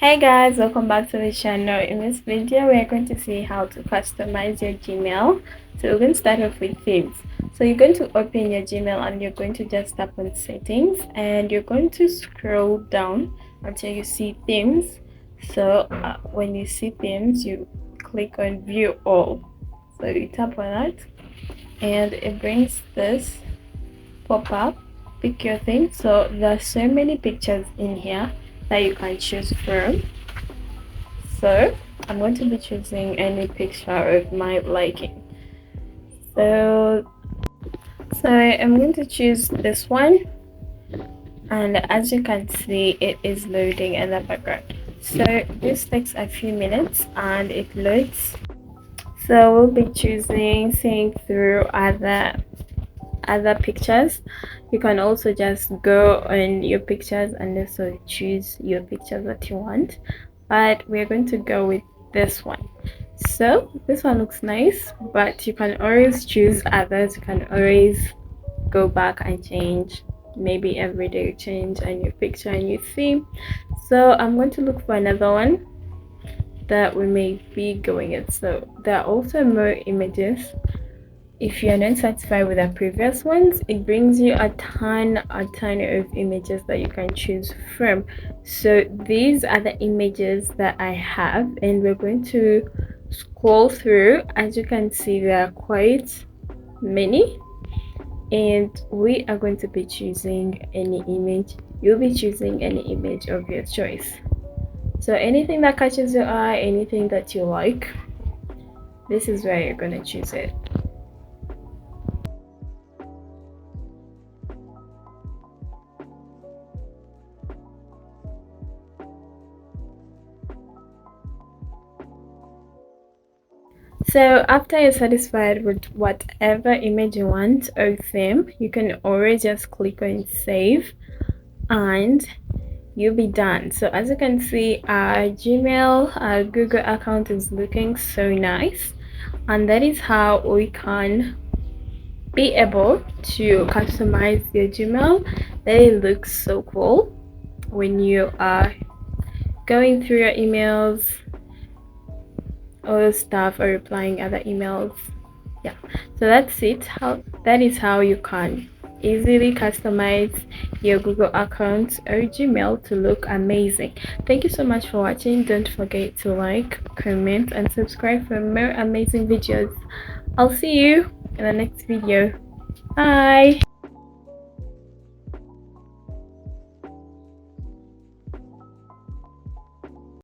Hey guys, welcome back to the channel. In this video we are going to see how to customize your Gmail. So we're going to start off with themes. So you're going to open your Gmail and you're going to just tap on settings and you're going to scroll down until you see themes. So when you see themes, you click on view all. So you tap on that and it brings this pop-up. Pick your theme. So there's so many pictures in here that you can choose from. So I'm going to be choosing any picture of my liking. So I'm going to choose this one, and as you can see it is loading in the background. So this takes a few minutes and it loads. So we'll be seeing through other pictures. You can also just go on your pictures and also choose your pictures that you want, but we're going to go with this one. So this one looks nice, but you can always choose others. You can always go back and change, maybe every day you change a new picture and new theme. So I'm going to look for another one that we may be going at. So there are also more images. If you're not satisfied with the previous ones, it brings you a ton of images that you can choose from. So these are the images that I have, and we're going to scroll through. As you can see, there are quite many, and we are going to be choosing any image. You'll be choosing any image of your choice. So anything that catches your eye, anything that you like, this is where you're going to choose it. So after you're satisfied with whatever image you want or theme, you can always just click on save and you'll be done. So as you can see, our our Google account is looking so nice, and that is how we can be able to customize your Gmail. That it looks so cool when you are going through your emails or stuff or replying other emails. Yeah, so that is how you can easily customize your Google account or Gmail to look amazing. Thank you so much for watching. Don't forget to like, comment and subscribe for more amazing videos. I'll see you in the next video. Bye.